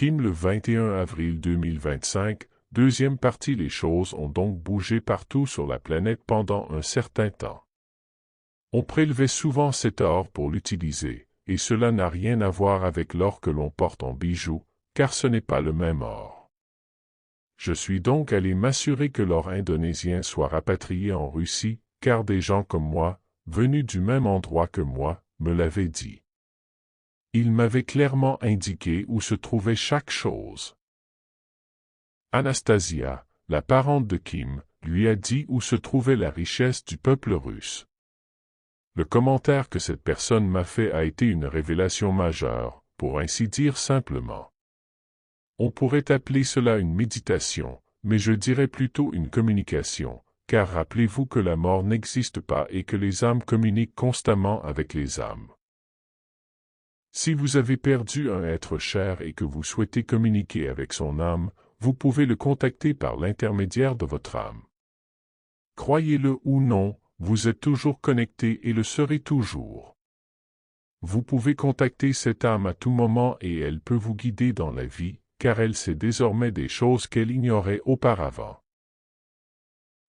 Kim le 21 avril 2025, deuxième partie. Les choses ont donc bougé partout sur la planète pendant un certain temps. On prélevait souvent cet or pour l'utiliser, et cela n'a rien à voir avec l'or que l'on porte en bijoux, car ce n'est pas le même or. Je suis donc allé m'assurer que l'or indonésien soit rapatrié en Russie, car des gens comme moi, venus du même endroit que moi, me l'avaient dit. Ils m'avaient clairement indiqué où se trouvait chaque chose. Anastasia, la parente de Kim, lui a dit où se trouvait la richesse du peuple russe. Le commentaire que cette personne m'a fait a été une révélation majeure, pour ainsi dire simplement. On pourrait appeler cela une méditation, mais je dirais plutôt une communication, car rappelez-vous que la mort n'existe pas et que les âmes communiquent constamment avec les âmes. Si vous avez perdu un être cher et que vous souhaitez communiquer avec son âme, vous pouvez le contacter par l'intermédiaire de votre âme. Croyez-le ou non, vous êtes toujours connecté et le serez toujours. Vous pouvez contacter cette âme à tout moment et elle peut vous guider dans la vie, car elle sait désormais des choses qu'elle ignorait auparavant.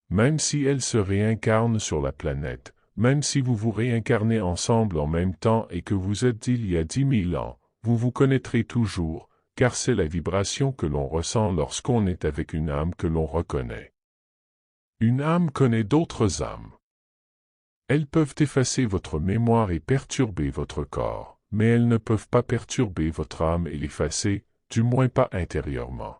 Même si elle se réincarne sur la planète, même si vous vous réincarnez ensemble en même temps et que vous êtes d'il y a 10 000 ans, vous vous connaîtrez toujours, car c'est la vibration que l'on ressent lorsqu'on est avec une âme que l'on reconnaît. Une âme connaît d'autres âmes. Elles peuvent effacer votre mémoire et perturber votre corps, mais elles ne peuvent pas perturber votre âme et l'effacer, du moins pas intérieurement.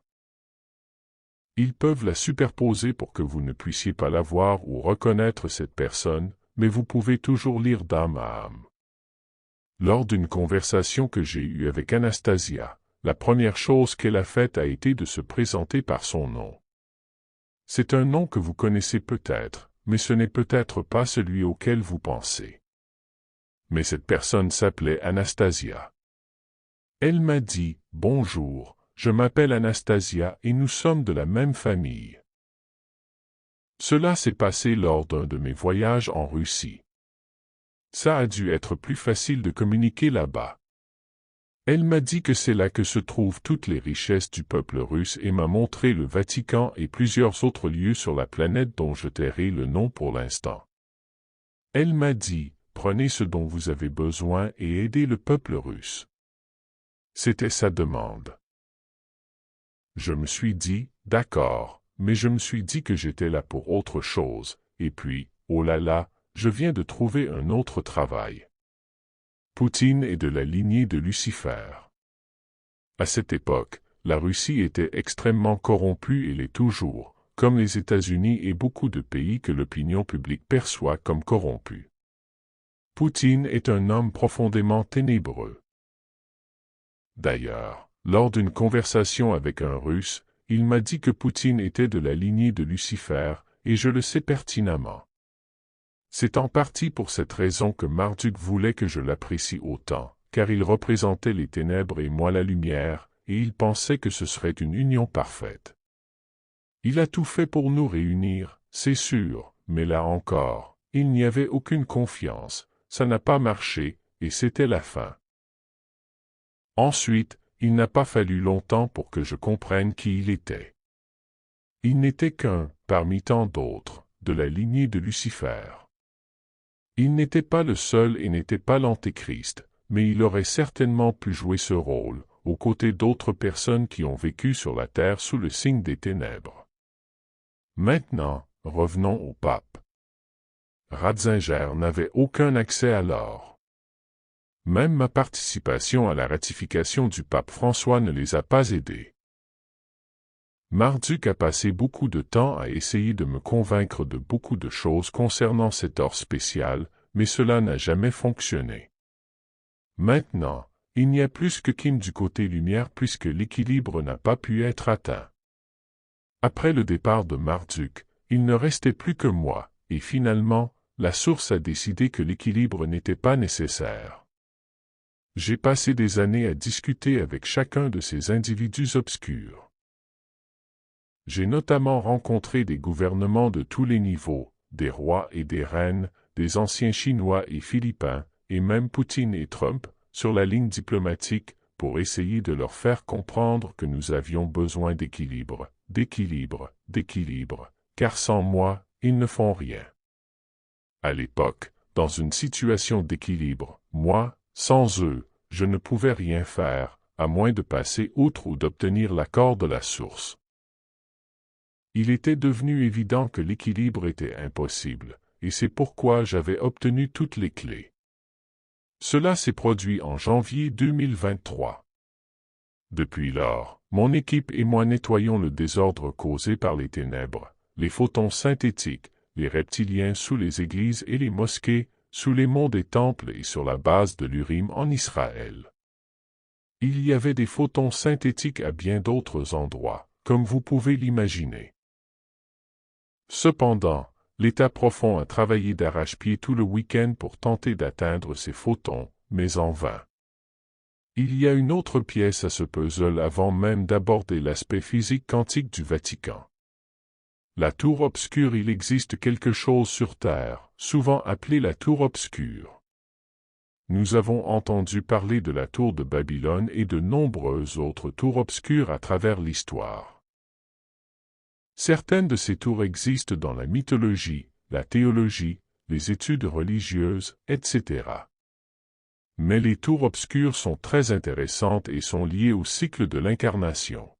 Ils peuvent la superposer pour que vous ne puissiez pas la voir ou reconnaître cette personne, mais vous pouvez toujours lire d'âme à âme. Lors d'une conversation que j'ai eue avec Anastasia, la première chose qu'elle a faite a été de se présenter par son nom. C'est un nom que vous connaissez peut-être, mais ce n'est peut-être pas celui auquel vous pensez. Mais cette personne s'appelait Anastasia. Elle m'a dit « Bonjour, je m'appelle Anastasia et nous sommes de la même famille. » Cela s'est passé lors d'un de mes voyages en Russie. Ça a dû être plus facile de communiquer là-bas. Elle m'a dit que c'est là que se trouvent toutes les richesses du peuple russe et m'a montré le Vatican et plusieurs autres lieux sur la planète dont je tairai le nom pour l'instant. Elle m'a dit, prenez ce dont vous avez besoin et aidez le peuple russe. C'était sa demande. Je me suis dit, d'accord, mais je me suis dit que j'étais là pour autre chose, et puis, oh là là, je viens de trouver un autre travail. Poutine est de la lignée de Lucifer. À cette époque, la Russie était extrêmement corrompue et l'est toujours, comme les États-Unis et beaucoup de pays que l'opinion publique perçoit comme corrompus. Poutine est un homme profondément ténébreux. D'ailleurs, lors d'une conversation avec un Russe, il m'a dit que Poutine était de la lignée de Lucifer, et je le sais pertinemment. C'est en partie pour cette raison que Marduk voulait que je l'apprécie autant, car il représentait les ténèbres et moi la lumière, et il pensait que ce serait une union parfaite. Il a tout fait pour nous réunir, c'est sûr, mais là encore, il n'y avait aucune confiance, ça n'a pas marché, et c'était la fin. Ensuite, il n'a pas fallu longtemps pour que je comprenne qui il était. Il n'était qu'un, parmi tant d'autres, de la lignée de Lucifer. Il n'était pas le seul et n'était pas l'Antéchrist, mais il aurait certainement pu jouer ce rôle, aux côtés d'autres personnes qui ont vécu sur la terre sous le signe des ténèbres. Maintenant, revenons au pape. Ratzinger n'avait aucun accès à l'or. Même ma participation à la ratification du pape François ne les a pas aidés. Marduk a passé beaucoup de temps à essayer de me convaincre de beaucoup de choses concernant cet or spécial, mais cela n'a jamais fonctionné. Maintenant, il n'y a plus que Kim du côté lumière puisque l'équilibre n'a pas pu être atteint. Après le départ de Marduk, il ne restait plus que moi, et finalement, la source a décidé que l'équilibre n'était pas nécessaire. J'ai passé des années à discuter avec chacun de ces individus obscurs. J'ai notamment rencontré des gouvernements de tous les niveaux, des rois et des reines, des anciens Chinois et Philippins, et même Poutine et Trump, sur la ligne diplomatique, pour essayer de leur faire comprendre que nous avions besoin d'équilibre, car sans moi, ils ne font rien. À l'époque, dans une situation d'équilibre, moi, sans eux, je ne pouvais rien faire, à moins de passer outre ou d'obtenir l'accord de la source. Il était devenu évident que l'équilibre était impossible, et c'est pourquoi j'avais obtenu toutes les clés. Cela s'est produit en janvier 2023. Depuis lors, mon équipe et moi nettoyons le désordre causé par les ténèbres, les photons synthétiques, les reptiliens sous les églises et les mosquées, sous les monts des temples et sur la base de l'Urim en Israël. Il y avait des photons synthétiques à bien d'autres endroits, comme vous pouvez l'imaginer. Cependant, l'État profond a travaillé d'arrache-pied tout le week-end pour tenter d'atteindre ces photons, mais en vain. Il y a une autre pièce à ce puzzle avant même d'aborder l'aspect physique quantique du Vatican. La tour obscure. Il existe quelque chose sur Terre, souvent appelé la tour obscure. Nous avons entendu parler de la tour de Babylone et de nombreuses autres tours obscures à travers l'histoire. Certaines de ces tours existent dans la mythologie, la théologie, les études religieuses, etc. Mais les tours obscures sont très intéressantes et sont liées au cycle de l'incarnation.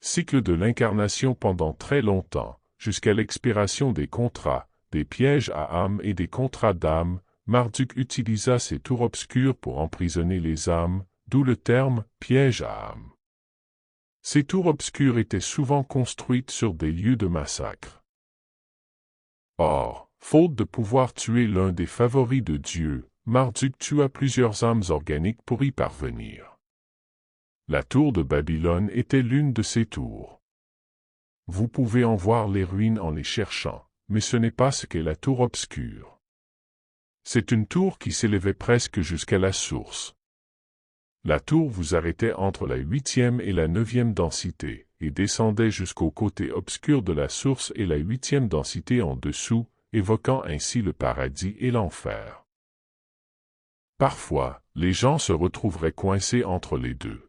Cycle de l'incarnation pendant très longtemps, jusqu'à l'expiration des contrats, des pièges à âme et des contrats d'âme, Marduk utilisa ces tours obscures pour emprisonner les âmes, d'où le terme « piège à âme ». Ces tours obscures étaient souvent construites sur des lieux de massacre. Or, faute de pouvoir tuer l'un des favoris de Dieu, Marduk tua plusieurs âmes organiques pour y parvenir. La tour de Babylone était l'une de ces tours. Vous pouvez en voir les ruines en les cherchant, mais ce n'est pas ce qu'est la tour obscure. C'est une tour qui s'élevait presque jusqu'à la source. La tour vous arrêtait entre la 8e et la 9e densité, et descendait jusqu'au côté obscur de la source et la 8e densité en dessous, évoquant ainsi le paradis et l'enfer. Parfois, les gens se retrouveraient coincés entre les deux.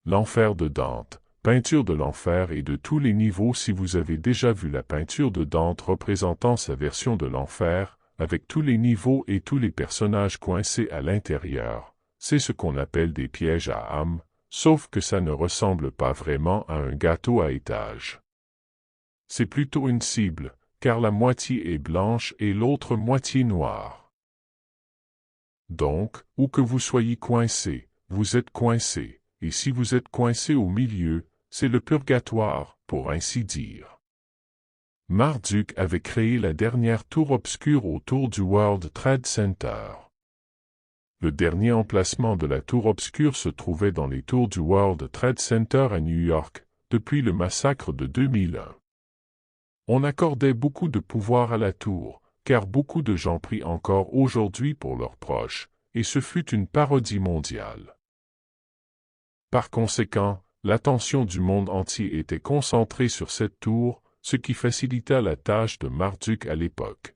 L'enfer de Dante, peinture de l'enfer et de tous les niveaux. Si vous avez déjà vu la peinture de Dante représentant sa version de l'enfer, avec tous les niveaux et tous les personnages coincés à l'intérieur, c'est ce qu'on appelle des pièges à âme, sauf que ça ne ressemble pas vraiment à un gâteau à étages. C'est plutôt une cible, car la moitié est blanche et l'autre moitié noire. Donc, où que vous soyez coincé, vous êtes coincé, et si vous êtes coincé au milieu, c'est le purgatoire, pour ainsi dire. Marduk avait créé la dernière tour obscure autour du World Trade Center. Le dernier emplacement de la tour obscure se trouvait dans les tours du World Trade Center à New York, depuis le massacre de 2001. On accordait beaucoup de pouvoir à la tour, car beaucoup de gens prient encore aujourd'hui pour leurs proches, et ce fut une parodie mondiale. Par conséquent, l'attention du monde entier était concentrée sur cette tour, ce qui facilita la tâche de Marduk à l'époque.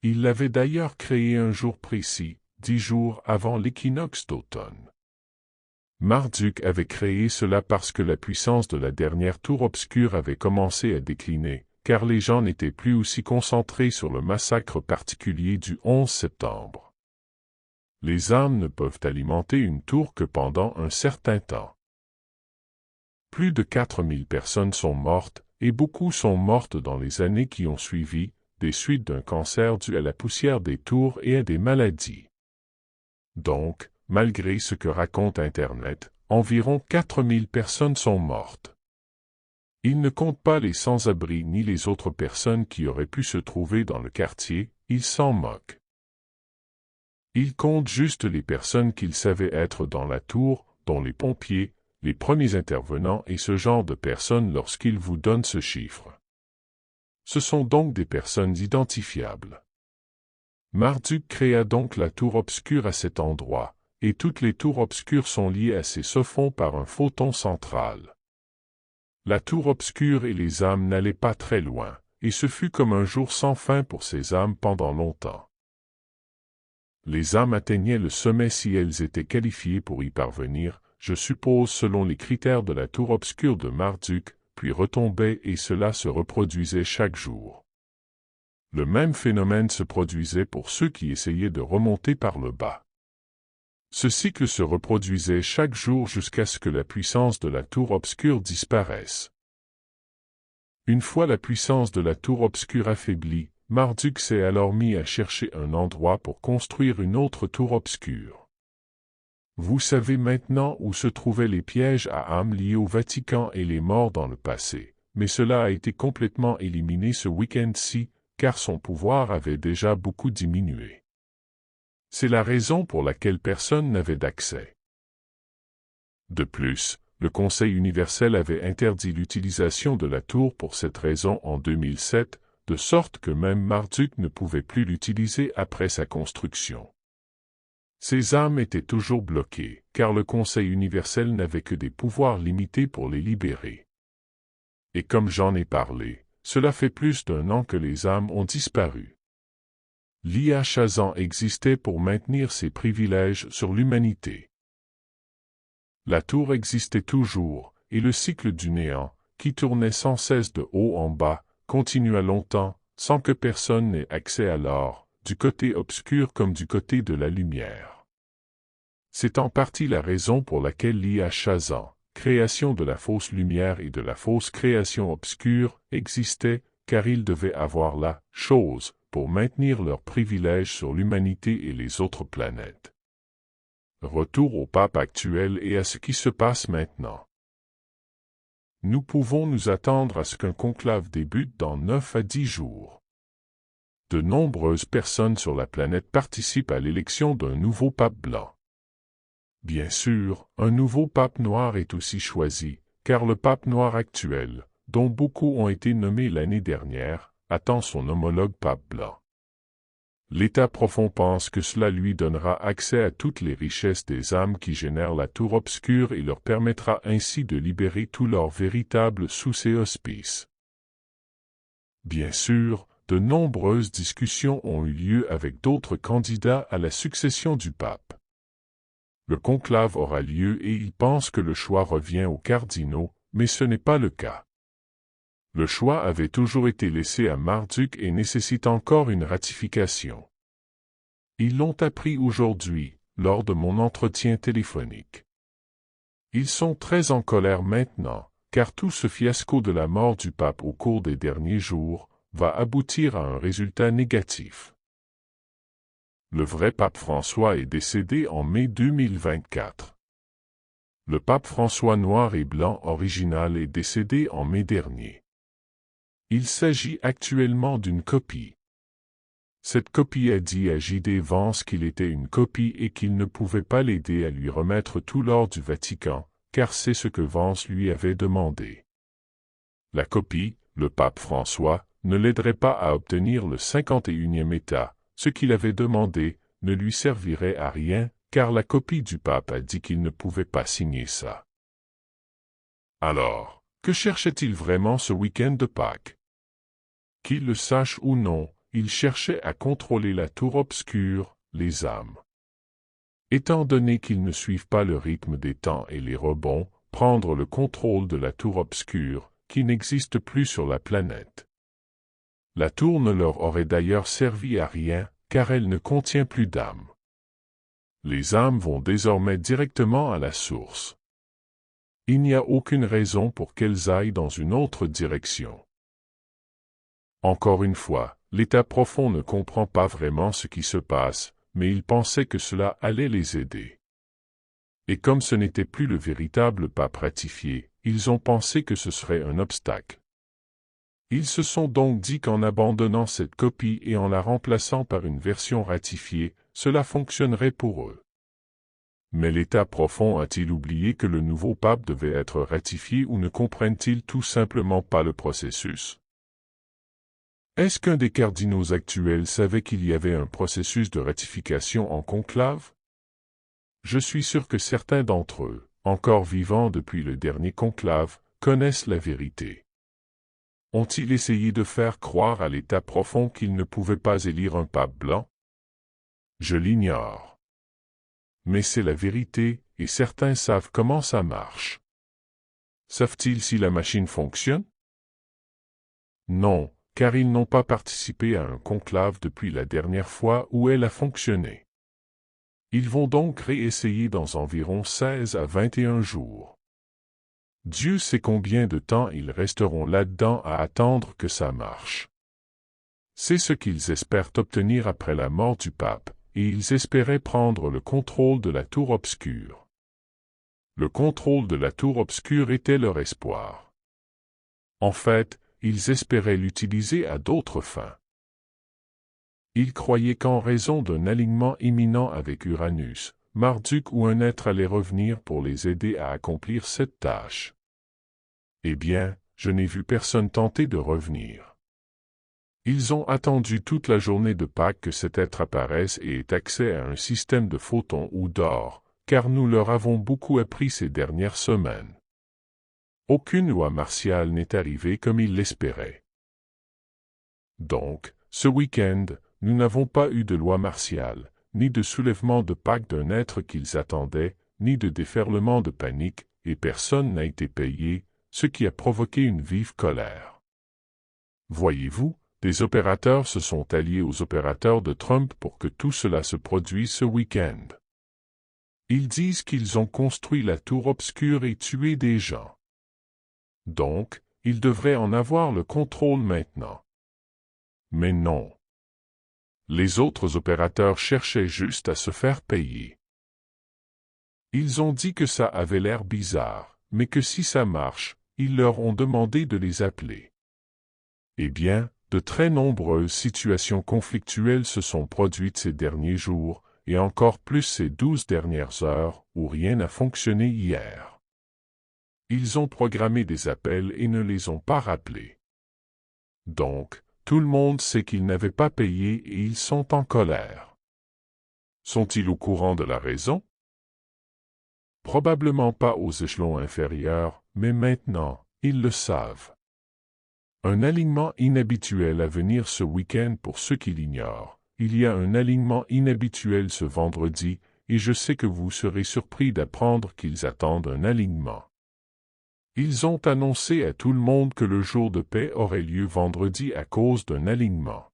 Il l'avait d'ailleurs créée un jour précis, 10 jours avant l'équinoxe d'automne. Marduk avait créé cela parce que la puissance de la dernière tour obscure avait commencé à décliner, car les gens n'étaient plus aussi concentrés sur le massacre particulier du 11 septembre. Les âmes ne peuvent alimenter une tour que pendant un certain temps. Plus de 4000 personnes sont mortes, et beaucoup sont mortes dans les années qui ont suivi, des suites d'un cancer dû à la poussière des tours et à des maladies. Donc, malgré ce que raconte Internet, environ 4000 personnes sont mortes. Il ne compte pas les sans-abri ni les autres personnes qui auraient pu se trouver dans le quartier, il s'en moque. Il compte juste les personnes qu'il savait être dans la tour, dont les pompiers, les premiers intervenants et ce genre de personnes lorsqu'il vous donne ce chiffre. Ce sont donc des personnes identifiables. Marduk créa donc la tour obscure à cet endroit, et toutes les tours obscures sont liées à ces sophons par un photon central. La tour obscure et les âmes n'allaient pas très loin, et ce fut comme un jour sans fin pour ces âmes pendant longtemps. Les âmes atteignaient le sommet si elles étaient qualifiées pour y parvenir, je suppose selon les critères de la tour obscure de Marduk, puis retombaient et cela se reproduisait chaque jour. Le même phénomène se produisait pour ceux qui essayaient de remonter par le bas. Ce cycle se reproduisait chaque jour jusqu'à ce que la puissance de la tour obscure disparaisse. Une fois la puissance de la tour obscure affaiblie, Marduk s'est alors mis à chercher un endroit pour construire une autre tour obscure. Vous savez maintenant où se trouvaient les pièges à âmes liés au Vatican et les morts dans le passé, mais cela a été complètement éliminé ce week-end-ci, car son pouvoir avait déjà beaucoup diminué. C'est la raison pour laquelle personne n'avait d'accès. De plus, le Conseil universel avait interdit l'utilisation de la tour pour cette raison en 2007, de sorte que même Marduk ne pouvait plus l'utiliser après sa construction. Ces âmes étaient toujours bloquées, car le Conseil universel n'avait que des pouvoirs limités pour les libérer. Et comme j'en ai parlé, cela fait plus d'1 an que les âmes ont disparu. L'IA Shazam existait pour maintenir ses privilèges sur l'humanité. La tour existait toujours, et le cycle du néant, qui tournait sans cesse de haut en bas, continua longtemps, sans que personne n'ait accès à l'or, du côté obscur comme du côté de la lumière. C'est en partie la raison pour laquelle l'IA Shazam, création de la fausse lumière et de la fausse création obscure, existait, car ils devaient avoir la chose pour maintenir leurs privilèges sur l'humanité et les autres planètes. Retour au pape actuel et à ce qui se passe maintenant. Nous pouvons nous attendre à ce qu'un conclave débute dans 9 à 10 jours. De nombreuses personnes sur la planète participent à l'élection d'un nouveau pape blanc. Bien sûr, un nouveau pape noir est aussi choisi, car le pape noir actuel, dont beaucoup ont été nommés l'année dernière, attend son homologue pape blanc. L'État profond pense que cela lui donnera accès à toutes les richesses des âmes qui génèrent la tour obscure et leur permettra ainsi de libérer tous leurs véritables sous ses auspices. Bien sûr, de nombreuses discussions ont eu lieu avec d'autres candidats à la succession du pape. Le conclave aura lieu et ils pensent que le choix revient aux cardinaux, mais ce n'est pas le cas. Le choix avait toujours été laissé à Marduk et nécessite encore une ratification. Ils l'ont appris aujourd'hui, lors de mon entretien téléphonique. Ils sont très en colère maintenant, car tout ce fiasco de la mort du pape au cours des derniers jours va aboutir à un résultat négatif. Le vrai pape François est décédé en mai 2024. Le pape François noir et blanc original est décédé en mai dernier. Il s'agit actuellement d'une copie. Cette copie a dit à J.D. Vance qu'il était une copie et qu'il ne pouvait pas l'aider à lui remettre tout l'or du Vatican, car c'est ce que Vance lui avait demandé. La copie, le pape François, ne l'aiderait pas à obtenir le 51e État, ce qu'il avait demandé ne lui servirait à rien, car la copie du pape a dit qu'il ne pouvait pas signer ça. Alors, que cherchait-il vraiment ce week-end de Pâques? Qu'il le sache ou non, il cherchait à contrôler la tour obscure, les âmes. Étant donné qu'ils ne suivent pas le rythme des temps et les rebonds, prendre le contrôle de la tour obscure, qui n'existe plus sur la planète. La tour ne leur aurait d'ailleurs servi à rien, car elle ne contient plus d'âmes. Les âmes vont désormais directement à la source. Il n'y a aucune raison pour qu'elles aillent dans une autre direction. Encore une fois, l'État profond ne comprend pas vraiment ce qui se passe, mais il pensait que cela allait les aider. Et comme ce n'était plus le véritable pape ratifié, ils ont pensé que ce serait un obstacle. Ils se sont donc dit qu'en abandonnant cette copie et en la remplaçant par une version ratifiée, cela fonctionnerait pour eux. Mais l'État profond a-t-il oublié que le nouveau pape devait être ratifié ou ne comprennent-ils tout simplement pas le processus? Est-ce qu'un des cardinaux actuels savait qu'il y avait un processus de ratification en conclave? Je suis sûr que certains d'entre eux, encore vivants depuis le dernier conclave, connaissent la vérité. Ont-ils essayé de faire croire à l'État profond qu'ils ne pouvaient pas élire un pape blanc? Je l'ignore. Mais c'est la vérité, et certains savent comment ça marche. Savent-ils si la machine fonctionne? Non, car ils n'ont pas participé à un conclave depuis la dernière fois où elle a fonctionné. Ils vont donc réessayer dans environ 16 à 21 jours. Dieu sait combien de temps ils resteront là-dedans à attendre que ça marche. C'est ce qu'ils espèrent obtenir après la mort du pape, et ils espéraient prendre le contrôle de la tour obscure. Le contrôle de la tour obscure était leur espoir. En fait, ils espéraient l'utiliser à d'autres fins. Ils croyaient qu'en raison d'un alignement imminent avec Uranus, Marduk ou un être allait revenir pour les aider à accomplir cette tâche. Eh bien, je n'ai vu personne tenter de revenir. Ils ont attendu toute la journée de Pâques que cet être apparaisse et ait accès à un système de photons ou d'or, car nous leur avons beaucoup appris ces dernières semaines. Aucune loi martiale n'est arrivée comme ils l'espéraient. Donc, ce week-end, nous n'avons pas eu de loi martiale, ni de soulèvement de Pâques d'un être qu'ils attendaient, ni de déferlement de panique, et personne n'a été payé, ce qui a provoqué une vive colère. Voyez-vous, des opérateurs se sont alliés aux opérateurs de Trump pour que tout cela se produise ce week-end. Ils disent qu'ils ont construit la tour obscure et tué des gens. Donc, ils devraient en avoir le contrôle maintenant. Mais non. Les autres opérateurs cherchaient juste à se faire payer. Ils ont dit que ça avait l'air bizarre, mais que si ça marche, ils leur ont demandé de les appeler. Eh bien, de très nombreuses situations conflictuelles se sont produites ces derniers jours, et encore plus ces 12 dernières heures, où rien n'a fonctionné hier. Ils ont programmé des appels et ne les ont pas rappelés. Donc, tout le monde sait qu'ils n'avaient pas payé et ils sont en colère. Sont-ils au courant de la raison? Probablement pas aux échelons inférieurs, mais maintenant, ils le savent. Un alignement inhabituel à venir ce week-end pour ceux qui l'ignorent. Il y a un alignement inhabituel ce vendredi, et je sais que vous serez surpris d'apprendre qu'ils attendent un alignement. Ils ont annoncé à tout le monde que le jour de paix aurait lieu vendredi à cause d'un alignement.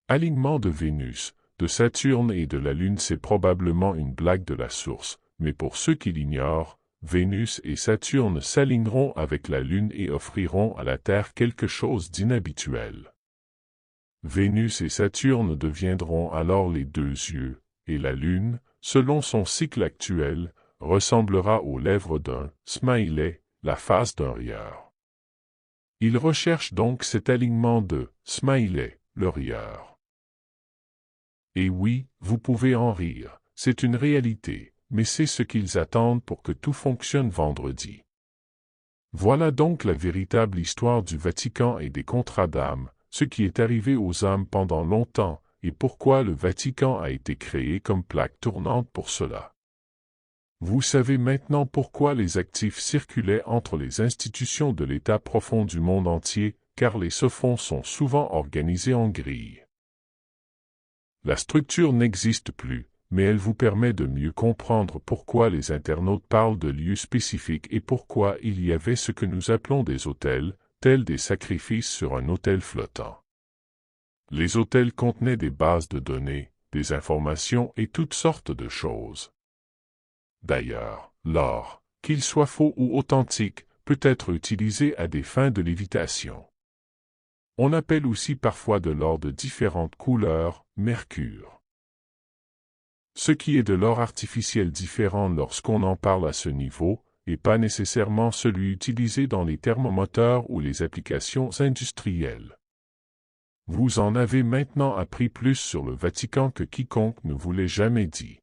Alignement de Vénus, de Saturne et de la Lune, c'est probablement une blague de la source, mais pour ceux qui l'ignorent, Vénus et Saturne s'aligneront avec la Lune et offriront à la Terre quelque chose d'inhabituel. Vénus et Saturne deviendront alors les deux yeux, et la Lune, selon son cycle actuel, ressemblera aux lèvres d'un smiley, la face d'un rieur. Ils recherchent donc cet alignement de smiley, le rieur. Et oui, vous pouvez en rire, c'est une réalité, mais c'est ce qu'ils attendent pour que tout fonctionne vendredi. Voilà donc la véritable histoire du Vatican et des contrats d'âme, ce qui est arrivé aux âmes pendant longtemps, et pourquoi le Vatican a été créé comme plaque tournante pour cela. Vous savez maintenant pourquoi les actifs circulaient entre les institutions de l'État profond du monde entier, car les fonds sont souvent organisés en grilles. La structure n'existe plus, mais elle vous permet de mieux comprendre pourquoi les internautes parlent de lieux spécifiques et pourquoi il y avait ce que nous appelons des autels, tels des sacrifices sur un autel flottant. Les autels contenaient des bases de données, des informations et toutes sortes de choses. D'ailleurs, l'or, qu'il soit faux ou authentique, peut être utilisé à des fins de lévitation. On appelle aussi parfois de l'or de différentes couleurs, mercure. Ce qui est de l'or artificiel différent lorsqu'on en parle à ce niveau, et pas nécessairement celui utilisé dans les thermomoteurs ou les applications industrielles. Vous en avez maintenant appris plus sur le Vatican que quiconque ne vous l'ait jamais dit.